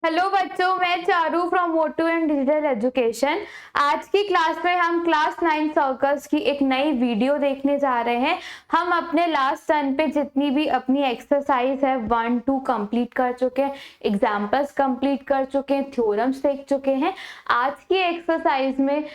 Hello बच्चों, मैं Charu from Motu and digital education. आज की क्लास में हम क्लास 9 सर्कल्स की एक नई वीडियो देखने जा रहे हैं। हम अपने लास्ट टर्न पे जितनी भी अपनी एक्सरसाइज है 1 2 कंप्लीट कर चुके हैं, एग्जाम्पल्स कंप्लीट कर चुके हैं, थ्योरम्स देख चुके हैं। आज की एक्सरसाइज में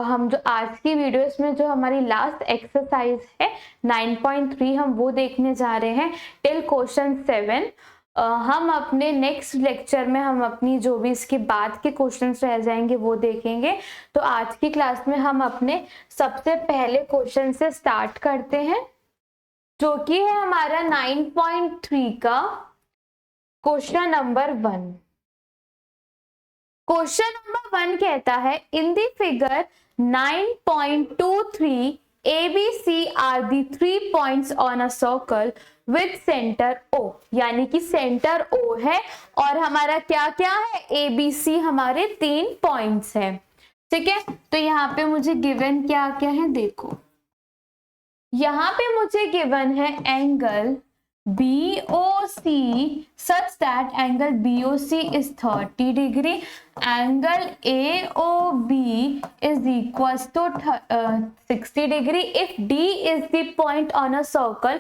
हम जो आज की वीडियोस में जो हमारी लास्ट एक्सरसाइज है 9.3 हम वो देखने जा रहे हैं टिल क्वेश्चन 7। हम अपने नेक्स्ट लेक्चर में हम अपनी जो भी इसके बाद के क्वेश्चंस रह जाएंगे वो देखेंगे। तो आज की क्लास में हम अपने सबसे पहले क्वेश्चन से स्टार्ट करते हैं, जो कि है हमारा 9.3 का क्वेश्चन नंबर 1। क्वेश्चन नंबर 1 कहता है in the figure 9.23 ABC are the 3 points on a circle with center O। यानी कि सेंटर O है और हमारा क्या क्या है, ABC हमारे 3 पॉइंट्स है। ठीक है, तो यहाँ पे मुझे गिवन क्या क्या है देखो। यहाँ पे मुझे गिवन है angle BOC such that angle BOC is 30 degree, angle AOB is equals to 60 degree if D is the point on a circle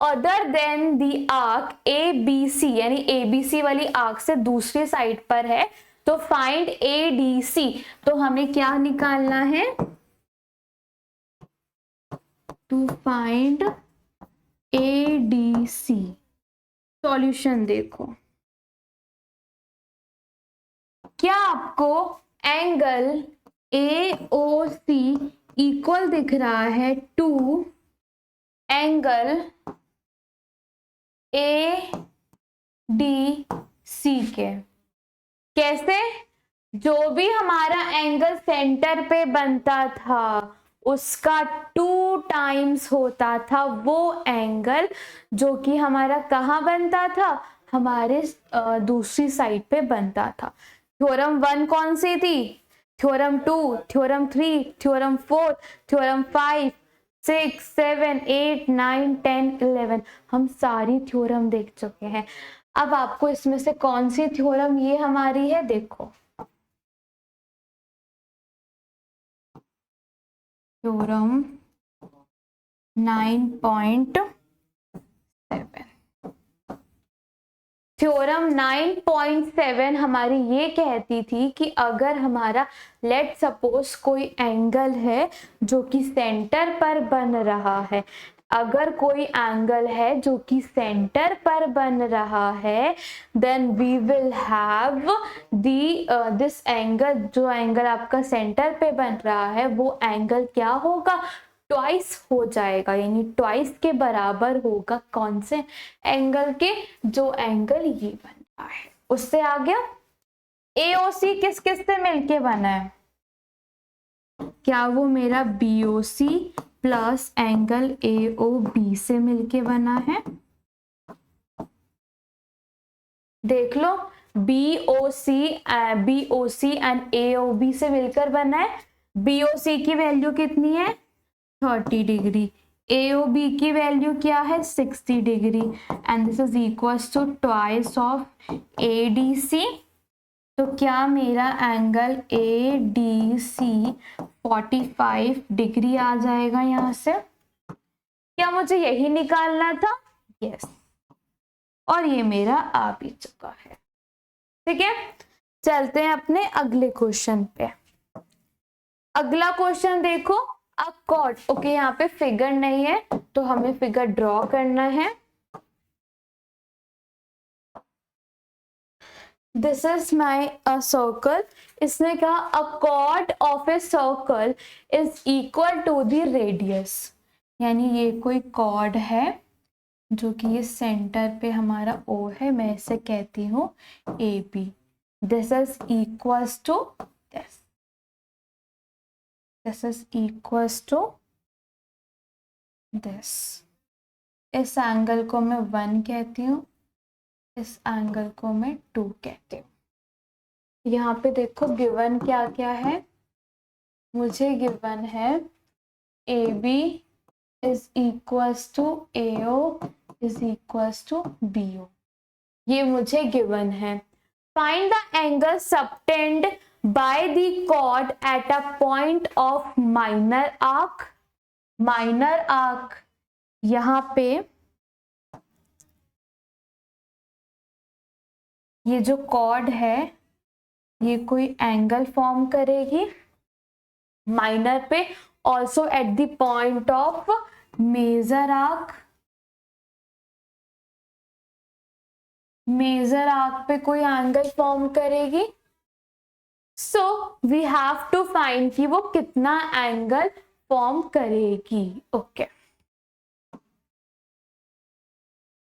other than the arc ABC, यानी ABC वाली आर्क से दूसरी साइड पर है, तो find ADC। तो हमें क्या निकालना है, टू फाइंड ADC। सॉल्यूशन देखो, क्या आपको एंगल AOC इक्वल दिख रहा है टू एंगल ADC के? कैसे? जो भी हमारा एंगल सेंटर पे बनता था उसका 2 टाइम्स होता था वो एंगल जो कि हमारा कहाँ बनता था, हमारे दूसरी साइड पे बनता था। थ्योरम 1 कौन सी थी, थ्योरम 2, थ्योरम 3, थ्योरम 4, थ्योरम 5, 6, 7, 8, 9, 10, 11 हम सारी थ्योरम देख चुके हैं। अब आपको इसमें से कौन सी थ्योरम ये हमारी है, देखो थ्योरम 9.7। थ्योरम 9.7 हमारी ये कहती थी कि अगर हमारा लेट सपोज कोई एंगल है जो कि सेंटर पर बन रहा है, अगर कोई एंगल है जो कि सेंटर पर बन रहा है, then we will have this angle, जो एंगल आपका सेंटर पे बन रहा है वो एंगल क्या होगा, ट्वाइस हो जाएगा, यानी ट्वाइस के बराबर होगा कौन से एंगल के, जो एंगल ये बन रहा है। उससे आ गया AOC किस किस से मिलके बना है, क्या वो मेरा BOC प्लस एंगल AOB से मिलके बना है? देख लो, BOC एंड AOB से मिलकर बना है। BOC की वैल्यू कितनी है, 30 डिग्री, AOB की वैल्यू क्या है, 60 degree, and this is equals to twice of ADC। तो क्या मेरा एंगल ADC 45 डिग्री आ जाएगा यहां से? क्या मुझे यही निकालना था? यस, और ये मेरा आ भी चुका है। ठीक है, चलते हैं अपने अगले क्वेश्चन पे। अगला क्वेश्चन देखो, अ कॉर्ड, ओके यहाँ पे फिगर नहीं है तो हमें फिगर ड्रॉ करना है। This is my a circle. इसने कहा a chord of a circle is equal to the radius, यानी ये कोई कॉर्ड है जो कि ये सेंटर पे हमारा O है, मैं इसे कहती हूँ AB। This is equals to this, this is equals to this. इस एंगल को मैं 1 कहती हूँ, इस एंगल को मैं 2 कहती हूँ। यहाँ पे देखो गिवन क्या क्या है, मुझे गिवन है AB is equals to AO is equals to BO, ये मुझे गिवन है। Find the angle subtended by the chord at a point of minor arc. Minor arc यहां पे ये जो कॉर्ड है ये कोई एंगल फॉर्म करेगी माइनर पे, also at the point of major arc. Major arc पे कोई एंगल फॉर्म करेगी। So we have to find कि वो कितना एंगल फॉर्म करेगी। ओके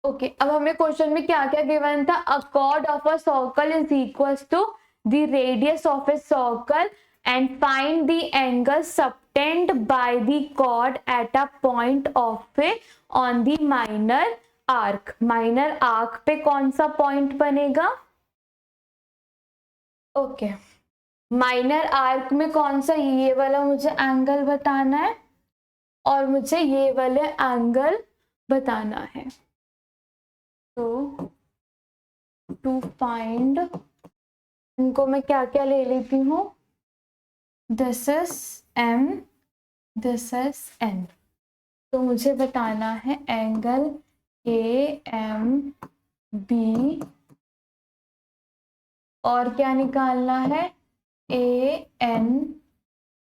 ओके, अब हमें क्वेश्चन में क्या क्या गिवन था? A chord of a circle is equal to the radius of a circle and find the angle subtended by the chord at a point of a on the minor arc. Minor arc पे कौन सा point बनेगा? Okay, minor arc में कौन सा? ये वाला मुझे एंगल बताना है और मुझे ये वाले एंगल बताना है। तो टू फाइंड इनको मैं क्या क्या ले लेती हूँ? This is M, this is N. तो मुझे बताना है एंगल ए एम बी और क्या निकालना है? ए एन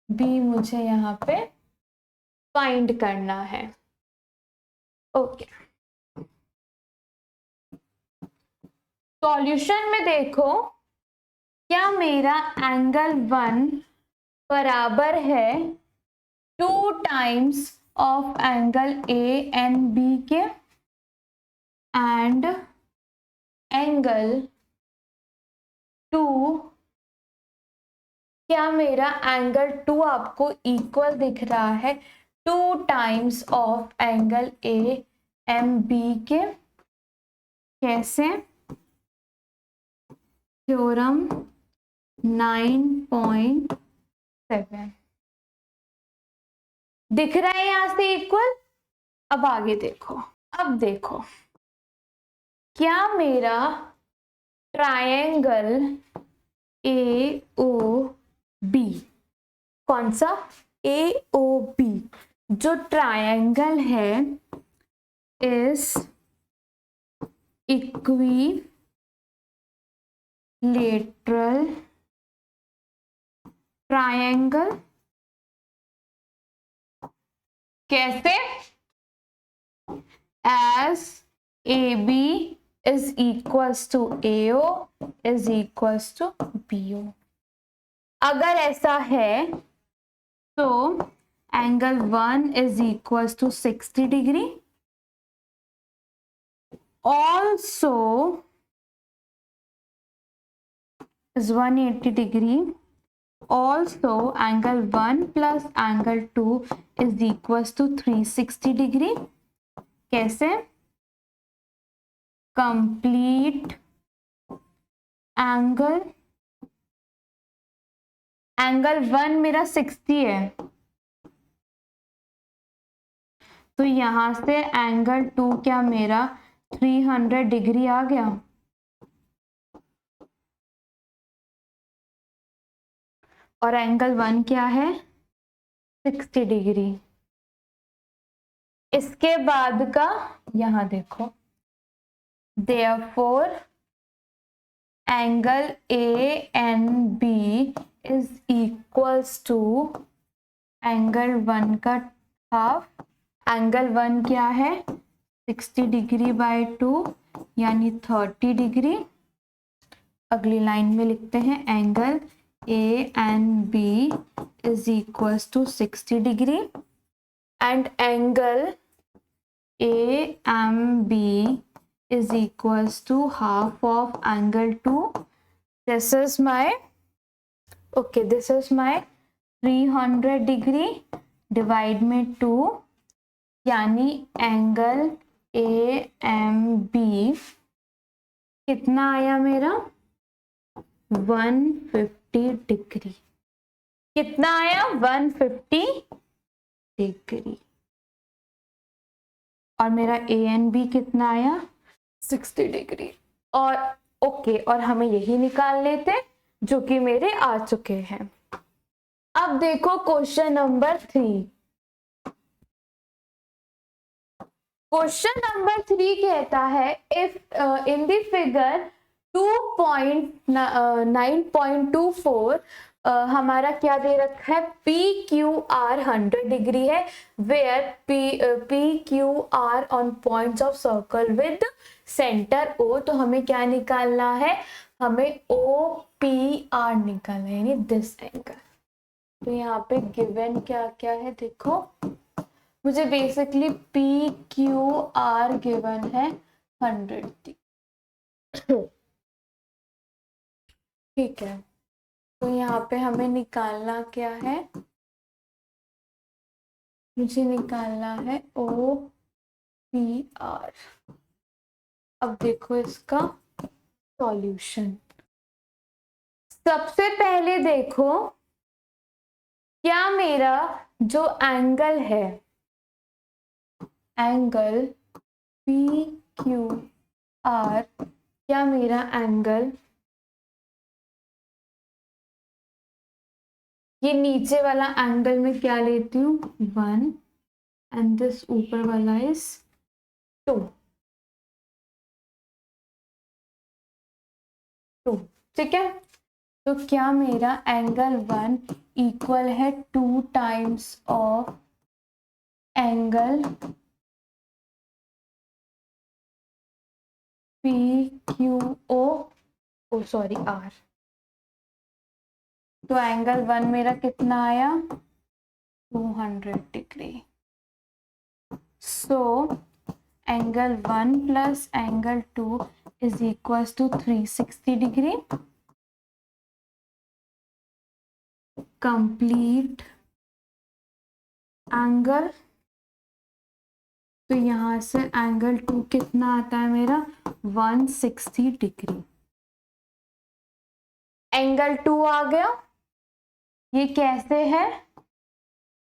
बी मुझे यहाँ पे फाइंड करना है। ओके, सॉल्यूशन में देखो, क्या मेरा एंगल 1 बराबर है 2 times of angle A and B के, एंड एंगल 2, क्या मेरा एंगल 2 आपको इक्वल दिख रहा है 2 times of angle A M B के? कैसे? थ्योरम 9.7 दिख रहा है यहां से इक्वल। अब आगे देखो, अब देखो क्या मेरा ट्रायंगल ए ओ बी, कौन सा? ए ओ बी, जो ट्रायंगल है इस इक्विलेटरल ट्रायंगल। कैसे? As A B is equals to A O is equals to B O. अगर ऐसा है तो angle 1 is equals to 60 degree, also is 180 degree, also angle 1 plus angle 2 is equals to 360 degree। कैसे? complete angle 1 मेरा 60 है, तो यहां से एंगल 2 क्या मेरा 300 डिग्री आ गया। और एंगल 1 क्या है? 60 डिग्री। इसके बाद का यहां देखो, therefore angle A N B is equals to angle 1 का हाफ। एंगल 1 क्या है? 60 डिग्री बाय 2 यानी 30 डिग्री। अगली लाइन में लिखते हैं angle A and B is equals to 60 degree and angle A M B is equals to half of angle 2. This is my, okay, this is my 300 degree divide में 2 यानी angle A M B कितना आया मेरा? 150 degree. कितना आया? 150 degree. और मेरा ए N B कितना आया? 60 डिग्री। और ओके, और हमें यही निकालने थे जो कि मेरे आ चुके हैं। अब देखो क्वेश्चन नंबर 3। क्वेश्चन नंबर 3 कहता है इफ इन द फिगर 2.9.24 हमारा क्या दे रखा है, पी क्यू आर 100 डिग्री है, where P Q R on points of circle with centre O. तो हमें क्या निकालना है, हमें ओ पी आर निकालना है, यानी दिस एंगल। तो यहाँ पे गिवन क्या क्या है देखो, मुझे basically P Q are given है 100, ठीक है। तो यहाँ पे हमें निकालना क्या है, मुझे निकालना है ओ पी आर। अब देखो इसका सॉल्यूशन। सबसे पहले देखो, क्या मेरा जो एंगल है, एंगल पी क्यू आर, क्या मेरा एंगल ये नीचे वाला एंगल में क्या लेती हूँ 1 एंड दिस ऊपर वाला इज 2, ठीक है। तो क्या मेरा एंगल 1 इक्वल है 2 times of angle P Q O sorry R. तो एंगल 1 मेरा कितना आया 200 degree. So angle 1 plus angle 2 is equal to 360 degree. Complete angle, तो यहां से एंगल 2 कितना आता है मेरा 160 डिग्री। एंगल 2 आ गया। ये कैसे है,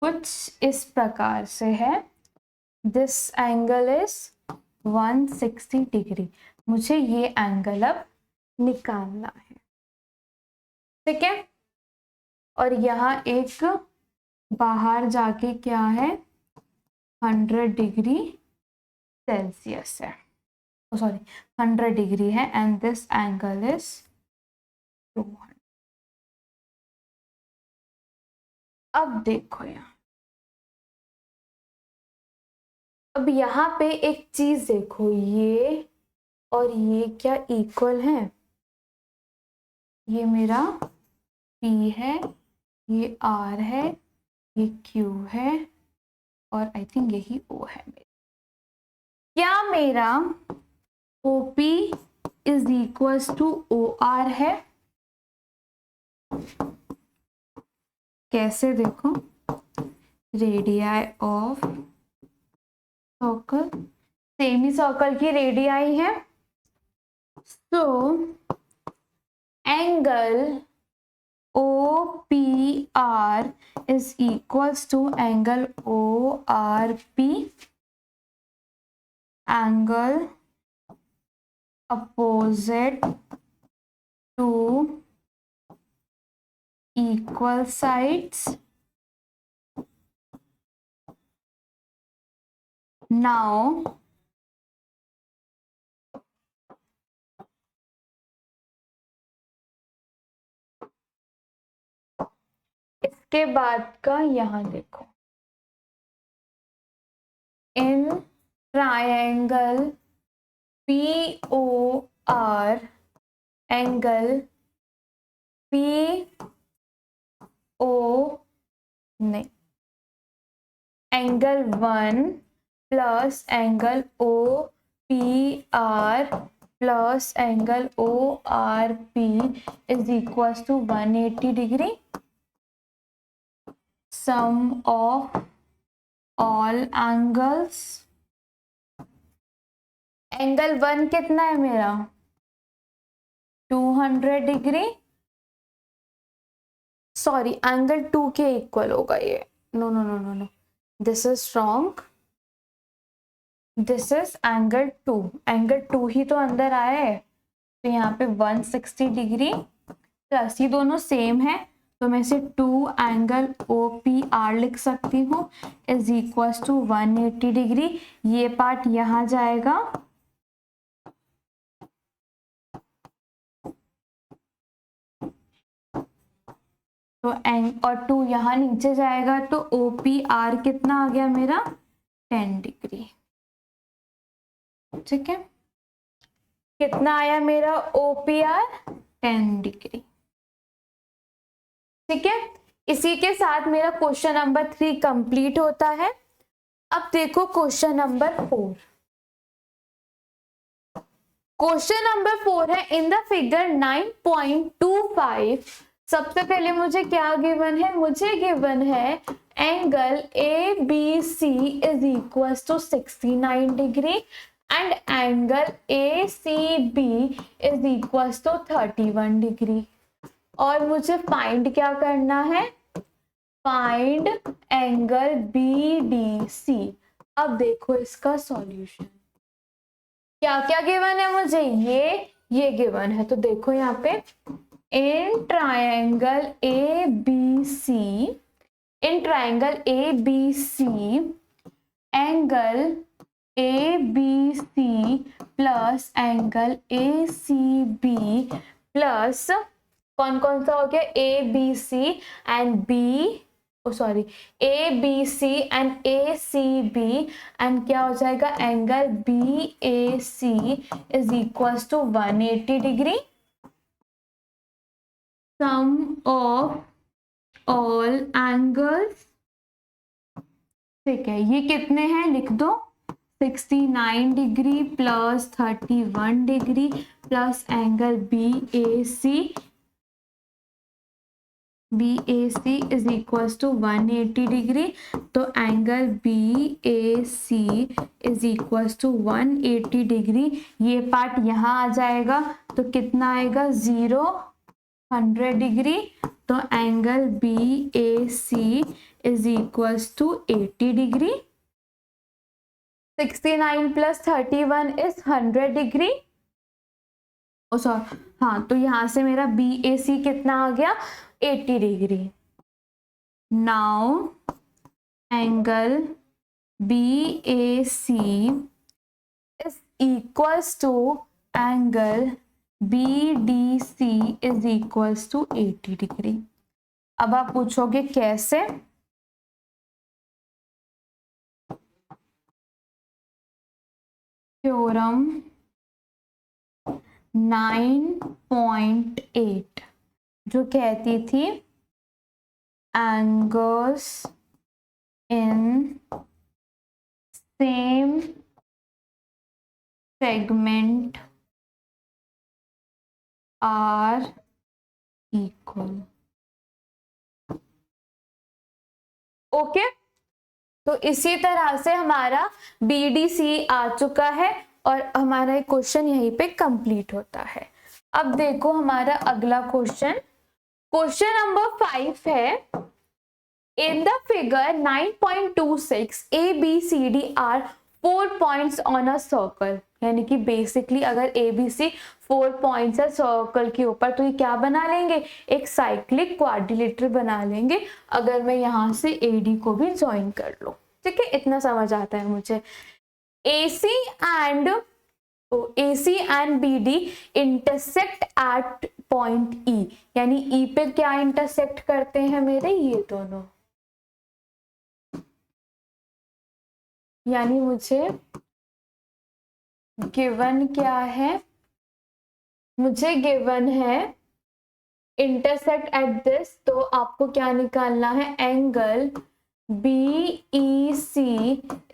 कुछ इस प्रकार से है, दिस एंगल इज 160 डिग्री। मुझे ये एंगल अब निकालना है, ठीक है। और यहाँ एक बाहर जाके क्या है 100 डिग्री सेल्सियस है, सॉरी 100 डिग्री है, एंड दिस एंगल इज 200। अब देखो यहाँ, अब यहाँ पे एक चीज देखो, ये और ये क्या इक्वल है, ये मेरा P है, ये R है, ये Q है, और आई थिंक यही O है मेरा। क्या मेरा OP is equal to OR है, कैसे देखो, radii of circle, semi circle की रेडियाई है। So angle OPR is equals to angle ORP, angle opposite to equal sides. Now इसके बाद का यहाँ देखो, इन ट्रायंगल POR एंगल नहीं, angle 1 plus angle OPR plus angle ORP is equal to 180 degree. Sum of all angles, angle 1 कितना है मेरा 200 degree, sorry angle 2 के इक्वल होगा ये, no no no no no, this is wrong, this is angle 2, angle 2 ही तो अंदर आया है, तो यहाँ पे 160 डिग्री प्लस, ये दोनों सेम है तो मैं इसे 2 एंगल OPR लिख सकती हूँ इज इक्वल टू 180 डिग्री। ये पार्ट यहाँ जाएगा तो और 2 यहाँ नीचे जाएगा तो OPR कितना आ गया मेरा 10 डिग्री। ठीक है, कितना आया मेरा OPR 10 डिग्री। ठीक है, इसी के साथ मेरा क्वेश्चन नंबर 3 कंप्लीट होता है। अब देखो क्वेश्चन नंबर 4। क्वेश्चन नंबर 4 है इन द फिगर 9.25। सबसे पहले मुझे क्या गिवन है, मुझे गिवन है angle ABC is equal to 69 degree and angle ACB is equal to 31 degree. और मुझे फाइंड क्या करना है, फाइंड एंगल BDC। अब देखो इसका सॉल्यूशन, क्या क्या गिवन है मुझे, ये गिवन है। तो देखो यहाँ पे in triangle ABC, in triangle ABC angle ABC plus angle ACB plus कौन कौन सा हो गया, ABC and ABC and ACB and क्या हो जाएगा angle BAC is equal to 180 degree. Sum of all angles, ठीक है, ये कितने हैं लिख दो, 69 degree plus 31 degree plus angle BAC is equal to 180 degree. तो angle BAC is equal to 180 degree. ये पार्ट यहाँ आ जाएगा तो कितना आएगा 100 डिग्री। तो angle BAC is equal to 80 degree. 69 plus 31 is 100 degree. हाँ, तो यहां से मेरा BAC कितना आ गया 80 degree. Now angle BAC is equals to angle BDC is equals to 80 degree. अब आप पूछोगे कैसे, थ्योरम 9.8 जो कहती थी angles in same segment are equal. Okay, तो इसी तरह से हमारा BDC आ चुका है और हमारा एक क्वेश्चन यहीं पे कंप्लीट होता है। अब देखो हमारा अगला क्वेश्चन, क्वेश्चन नंबर 5 है in the figure 9.26 ABCD are 4 points on a circle. यानी कि बेसिकली अगर ABC 4 पॉइंट्स है सर्कल के ऊपर तो ये क्या बना लेंगे, एक साइक्लिक क्वाड्रिलेटरल बना लेंगे अगर मैं यहाँ से AD को भी ज्वाइन कर लूं। ठीक है, इतना समझ आता है मुझे। AC and BD intersect at point E, यानी E पे क्या इंटरसेक्ट करते हैं मेरे ये दोनों। यानी मुझे गिवन क्या है, मुझे गिवन है इंटरसेक्ट एट दिस, तो आपको क्या निकालना है, angle BEC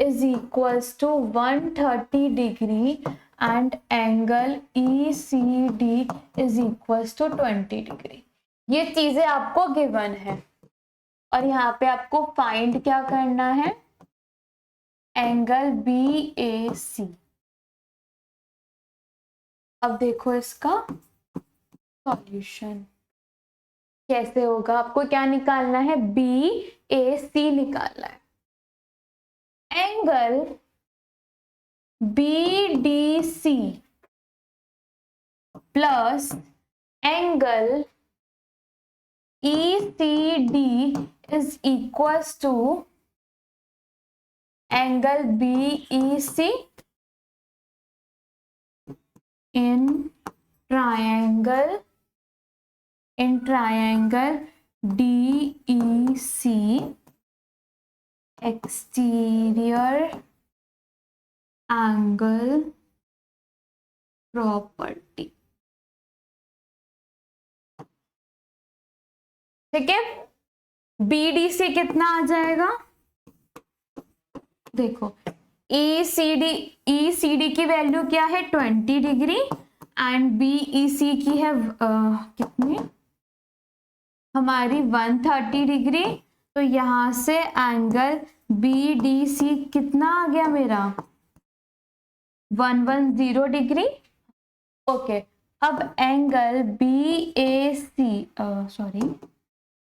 is equals to 130 degree and angle ECD is equals to 20 degree. ये चीजें आपको गिवन है और यहाँ पे आपको फाइंड क्या करना है, एंगल BAC। अब देखो इसका सॉल्यूशन कैसे होगा, आपको क्या निकालना है, BAC निकालना है। Angle BDC plus angle ECD is equals to angle BEC in triangle DEC exterior angle property। ठीक है, BDC कितना आ जाएगा, देखो ECD की वैल्यू क्या है 20 डिग्री एंड BEC की है कितनी हमारी 130 डिग्री। तो यहां से एंगल BDC कितना आ गया मेरा 110 डिग्री। ओके, अब एंगल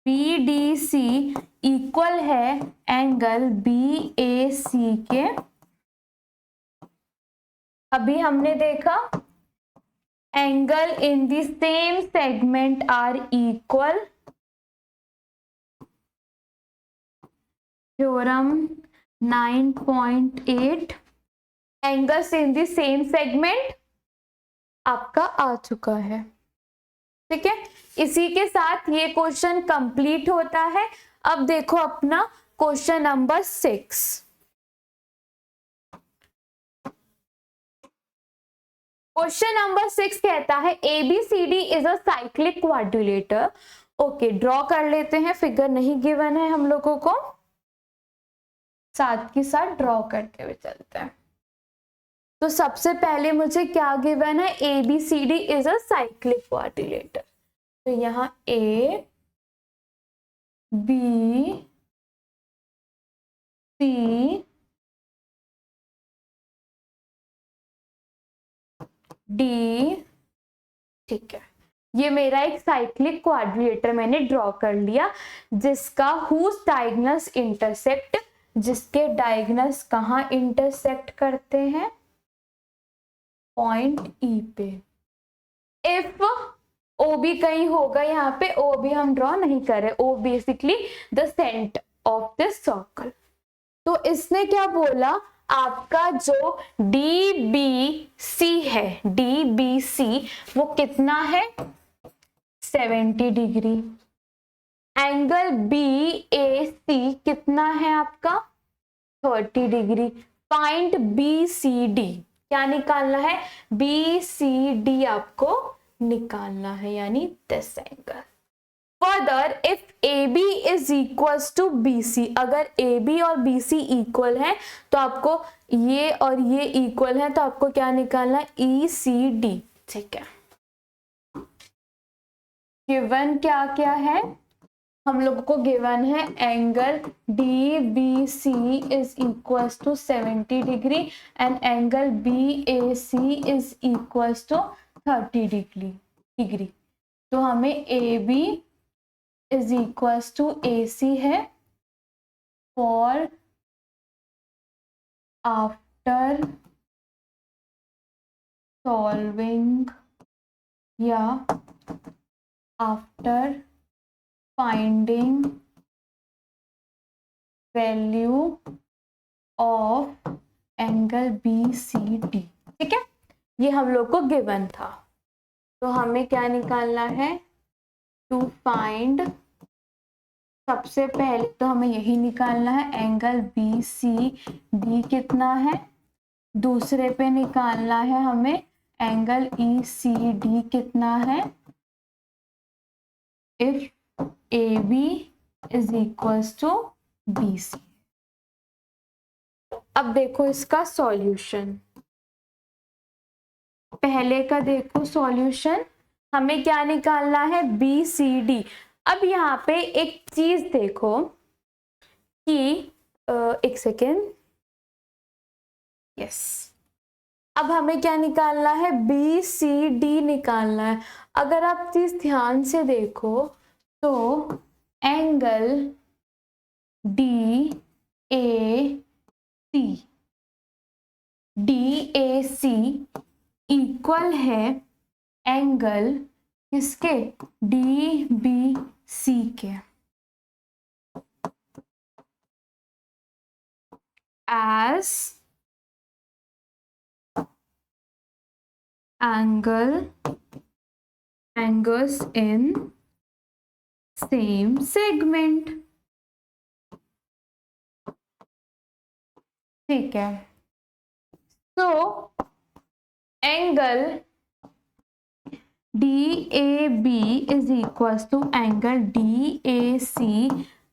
BDC इक्वल है एंगल BAC के। अभी हमने देखा angle in the same segment are equal, theorem 9.8 angles in the same segment आपका आ चुका है। ठीक है, इसी के साथ ये क्वेश्चन कंप्लीट होता है। अब देखो अपना क्वेश्चन नंबर 6। क्वेश्चन नंबर 6 कहता है ABCD is a cyclic quadrilateral. Okay, draw कर लेते हैं, फिगर नहीं गिवन है हम लोगों को, साथ के साथ ड्रॉ करते हुए चलते हैं। तो सबसे पहले मुझे क्या गिवन है, ABCD is a cyclic quadrilateral. तो यहाँ A B C D, ठीक है, ये मेरा एक साइक्लिक क्वाड्रिलेटर मैंने ड्रॉ कर लिया, जिसका हुज डायगोनल्स इंटरसेक्ट, जिसके डायगोनल्स कहाँ इंटरसेक्ट करते हैं, पॉइंट E पे। इफ O भी कहीं होगा, यहाँ पे O भी हम ड्रॉ नहीं कर रहे, O basically the centre of this circle. तो इसने क्या बोला, आपका जो DBC है, DBC वो कितना है 70 डिग्री। एंगल BAC कितना है आपका 30 डिग्री। फाइंड BCD, क्या निकालना है, BCD आपको निकालना है, यानी this angle. Further if AB is equals to BC, अगर AB और BC इक्वल है तो आपको ये और ये इक्वल है, तो आपको क्या निकालना है, ECD। ठीक है, गिवन क्या क्या है, हम लोगों को गिवन है angle DBC is equals to 70 degree and angle BAC is equals to 30 degree. तो हमें AB is equals to AC है फॉर आफ्टर सॉल्विंग या after finding value of angle BCD। ठीक है, ये हम लोग को गिवन था, तो हमें क्या निकालना है, टू फाइंड, सबसे पहले तो हमें यही निकालना है एंगल BCD कितना है, दूसरे पे निकालना है हमें एंगल ECD कितना है, if AB is equals to BC। अब देखो इसका सॉल्यूशन, पहले का देखो सॉल्यूशन, हमें क्या निकालना है BCD। अब यहाँ पे एक चीज देखो कि एक सेकेंड, यस, अब हमें क्या निकालना है, BCD निकालना है। अगर आप चीज ध्यान से देखो तो एंगल DAC इक्वल है एंगल किसके, DBC के, as angles in same segment। ठीक है, तो angle DAB is equal to angle DAC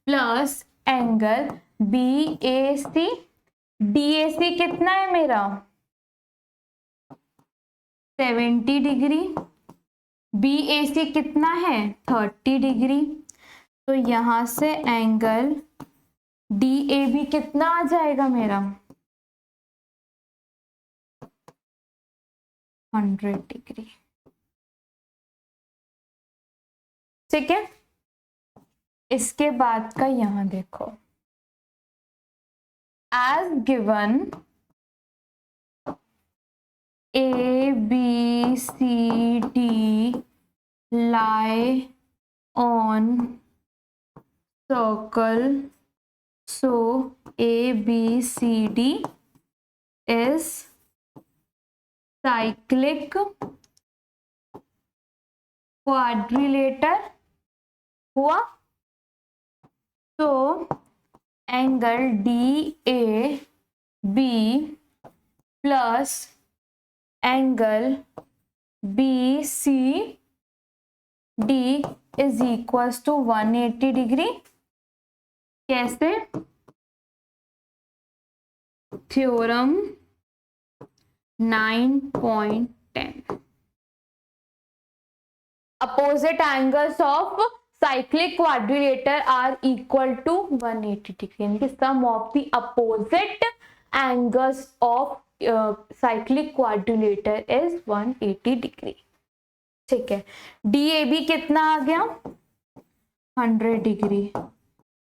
plus angle BAC। DAC कितना है मेरा 70 डिग्री, BAC कितना है 30 डिग्री। तो यहां से एंगल DAB कितना आ जाएगा मेरा 100 डिग्री। ठीक है, इसके बाद का यहां देखो, as given ABCD lie on circle, so ABCD is cyclic quadrilateral हुआ। तो angle DAB plus angle BCD is equal to 180 degree. कैसे, theorem 9.10, opposite angles of cyclic quadrilateral are equal to 180 degree, यानी कि sum of the opposite angles of cyclic quadrilateral is 180 degree। ठीक है, DAB कितना आ गया 100 डिग्री,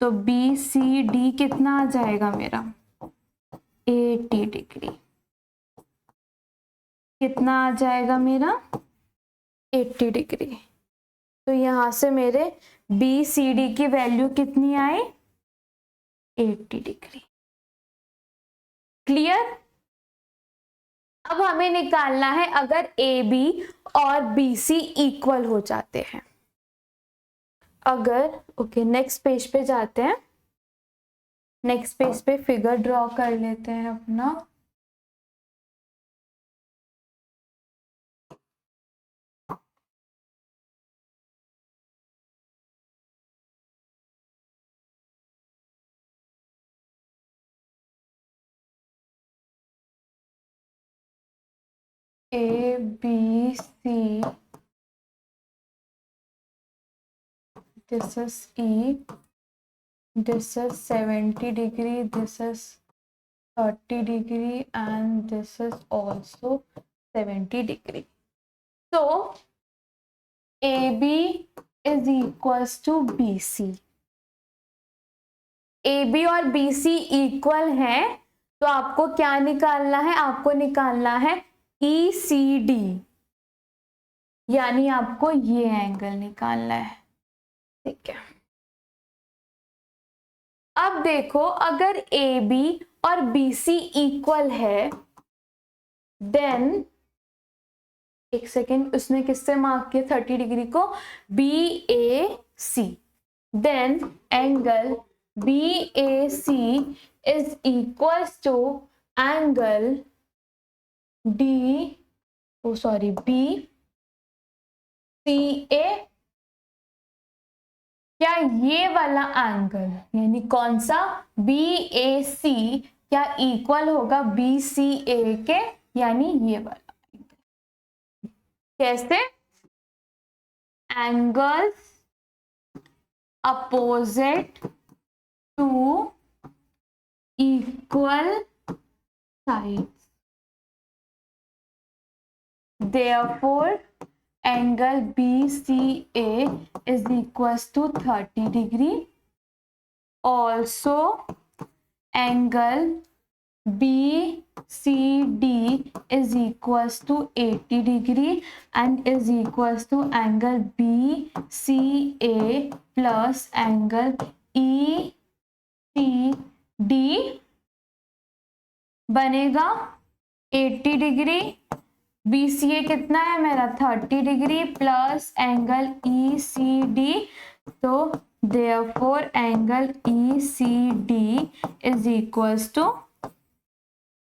तो BCD कितना आ जाएगा मेरा 80 डिग्री। कितना आ जाएगा मेरा 80 डिग्री। तो यहां से मेरे BCD की वैल्यू कितनी आई 80 डिग्री। क्लियर। अब हमें निकालना है अगर AB और BC इक्वल हो जाते हैं। अगर ओके, नेक्स्ट पेज पे जाते हैं। नेक्स्ट पेज पे फिगर ड्रॉ कर लेते हैं अपना। ABC, this is E, this is 70 degree, this is 30 degree and this is also 70 degree. So AB is equals to BC। AB और BC इक्वल है, तो आपको क्या निकालना है, आपको निकालना है ECD, यानी आपको ये एंगल निकालना है। ठीक है, अब देखो अगर AB और BC इक्वल है, देन एक सेकेंड, उसने किससे मार्क किया 30 डिग्री को, BAC, then angle BAC is equal to angle BCA। क्या ये वाला एंगल, यानी कौन सा BAC क्या इक्वल होगा BCA के, यानी ये वाला एंगल। कैसे, angles opposite to equal sides, therefore angle BCA is equals to 30 degree। Also angle BCD is equals to 80 degree and is equals to angle BCA plus angle ECD बनेगा 80 degree, BCA कितना है मेरा 30 degree plus angle ECD, तो therefore angle ECD is equals to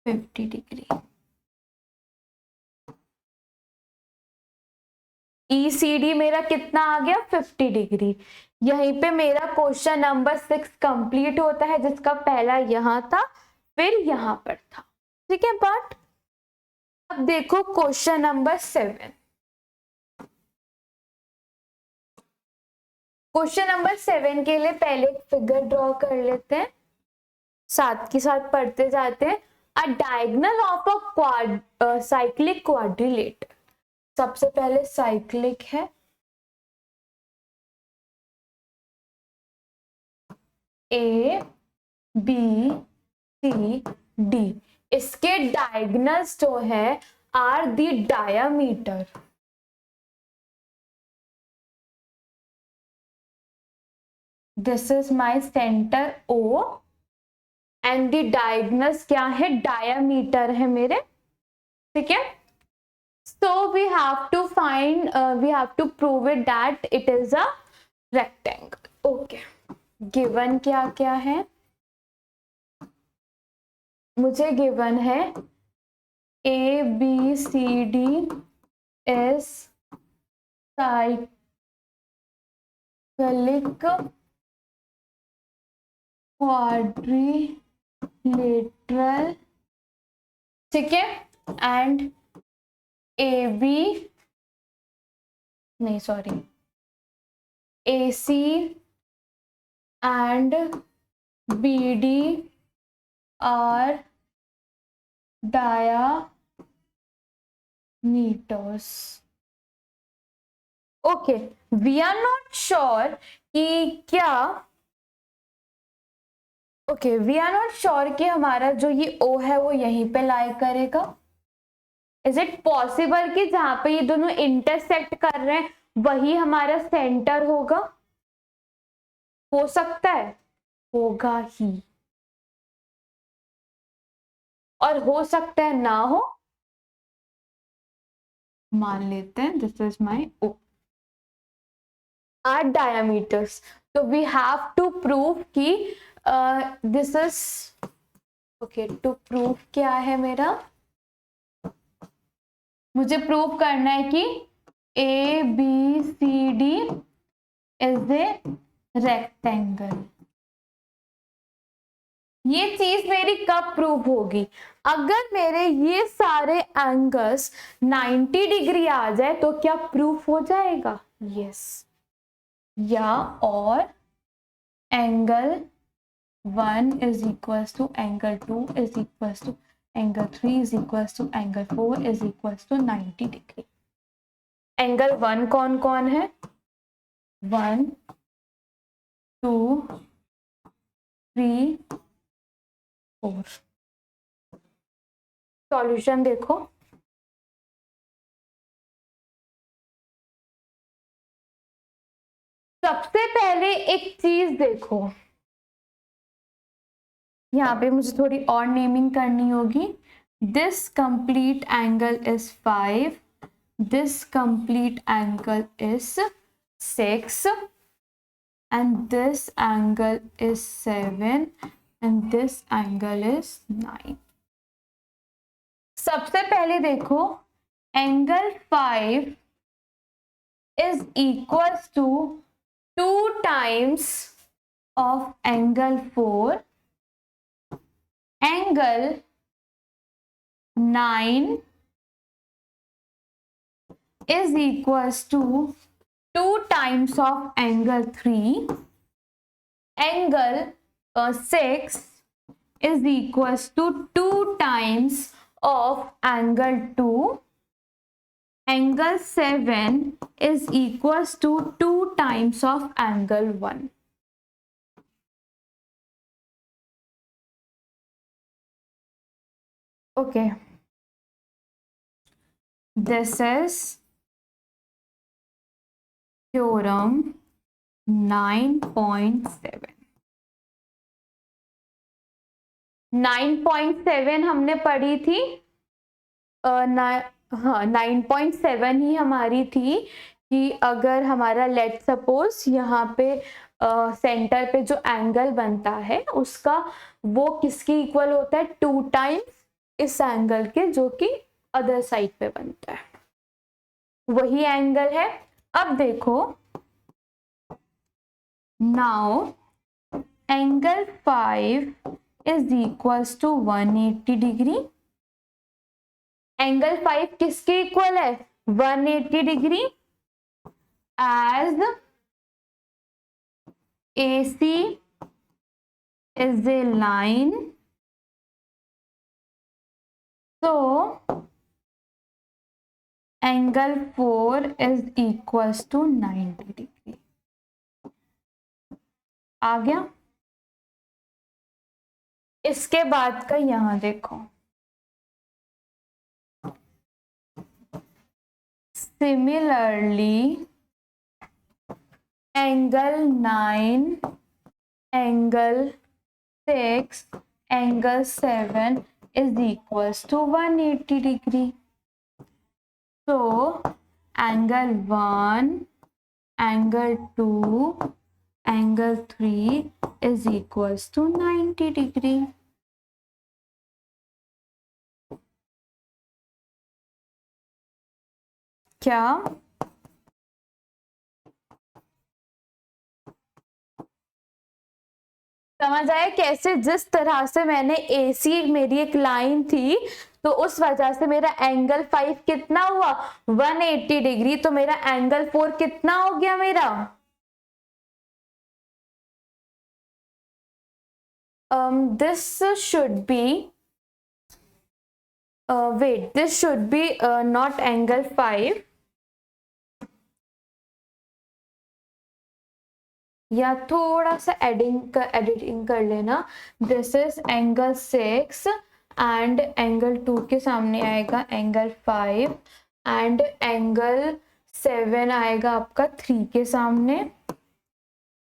50 degree. ECD मेरा कितना आ गया 50 degree. यहीं पे मेरा क्वेश्चन नंबर 6 कंप्लीट होता है, जिसका पहला यहां था फिर यहां पर था, ठीक है। बट अब देखो क्वेश्चन नंबर 7। क्वेश्चन नंबर 7 के लिए पहले एक फिगर ड्रॉ कर लेते हैं, साथ के साथ पढ़ते जाते हैं। A diagonal of a cyclic quadrilateral. सबसे पहले साइक्लिक है, A B C D, इसके डायगोनल्स जो है are the diameter, this is my centre O and the diagonals क्या है, डायामीटर है मेरे, ठीक है। So we have to find, we have to prove it that it is a rectangle. Okay. Given क्या क्या है, मुझे गिवन है A B C D is cyclic quadrilateral, ठीक है। एंड AB नहीं sorry AC and BD are diameters. Okay, we are not sure कि क्या, okay, we are not sure कि हमारा जो ये O है वो यहीं पे लाई करेगा। इज इट पॉसिबल कि जहां पे ये दोनों इंटरसेक्ट कर रहे हैं वही हमारा सेंटर होगा? हो सकता है, होगा ही, और हो सकता है ना हो। मान लेते हैं this is my O are diameters, तो वी हैव टू प्रूव कि this is okay. To prove क्या है मेरा, मुझे प्रूव करना है कि ABCD इज ए रेक्टेंगल। ये चीज मेरी कब प्रूव होगी, अगर मेरे ये सारे एंगल्स 90 डिग्री आ जाए तो क्या प्रूफ हो जाएगा? यस। या और angle 1 is equal to angle 2 is equal to angle 3 is equals to angle 4 is equals to 90 degree. Angle 1 कौन कौन है, 1 2 3 4। सॉल्यूशन देखो, सबसे पहले एक चीज देखो, यहाँ पे मुझे थोड़ी और नेमिंग करनी होगी। This complete angle is 5, this complete angle is 6, and this angle is 7, and this angle is 9। सबसे पहले देखो, angle 5 is equals to 2 times of angle 4, angle 9 is equals to 2 times of angle 3, angle 6 is equals to 2 times of angle 2, angle 7 is equals to 2 times of angle 1। Okay, this is theorem 9.7। 9.7 हमने पढ़ी थी, हाँ 9.7 ही हमारी थी कि अगर हमारा let suppose यहाँ पे सेंटर पे जो एंगल बनता है उसका वो किसके इक्वल होता है, 2 टाइम्स इस एंगल के जो कि अदर साइड पे बनता है, वही एंगल है। अब देखो, now angle 5 is equals to 180 degree. Angle 5 किसके इक्वल है, 180 degree, as AC is a line, so angle 4 is equals to 90 degree। आ गया। इसके बाद का यहां देखो, similarly angle 9, angle 6, angle 7 is equals to 180 degree। So angle 1, angle 2, angle 3 is equals to 90 degree। क्या समझ आया कैसे, जिस तरह से मैंने AC मेरी एक लाइन थी तो उस वजह से मेरा एंगल 5 कितना हुआ, 180 डिग्री, तो मेरा एंगल 4 कितना हो गया मेरा, this should be wait, this should be not angle 5, या थोड़ा सा एडिटिंग कर लेना। This is angle 6 and angle 2 के सामने आएगा एंगल 5 एंड एंगल 7 आएगा आपका 3 के सामने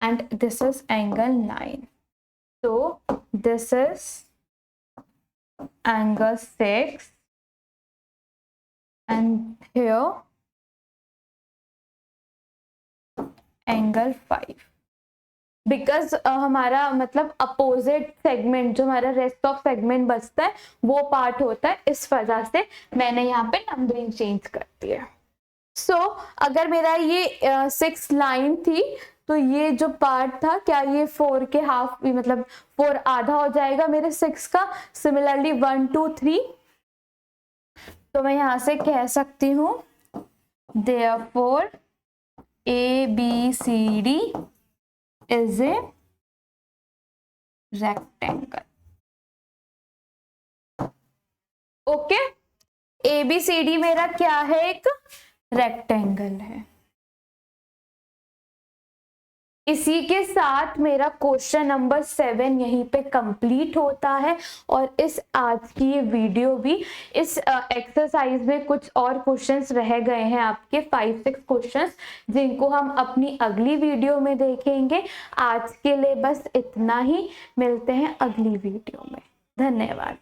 एंड दिस इज एंगल 9। तो this is angle 6 and here angle 5। Because हमारा मतलब अपोजिट सेगमेंट जो हमारा रेस्ट ऑफ सेगमेंट बचता है वो पार्ट होता है, इस वजह से मैंने यहाँ पे नंबरिंग चेंज कर दी है। सो अगर मेरा ये 6 लाइन थी तो ये जो पार्ट था क्या ये 4 के हाफ मतलब 4 आधा हो जाएगा मेरे 6 का। सिमिलरली 1 2 3, तो मैं यहाँ से कह सकती हूँ therefore ABCD is a rectangle। Okay, ABCD मेरा क्या है, एक रेक्टेंगल है। इसी के साथ मेरा क्वेश्चन नंबर 7 यहीं पे कंप्लीट होता है और इस आज की ये वीडियो भी, इस एक्सरसाइज में कुछ और क्वेश्चंस रह गए हैं आपके 5-6 क्वेश्चंस जिनको हम अपनी अगली वीडियो में देखेंगे। आज के लिए बस इतना ही, मिलते हैं अगली वीडियो में। धन्यवाद।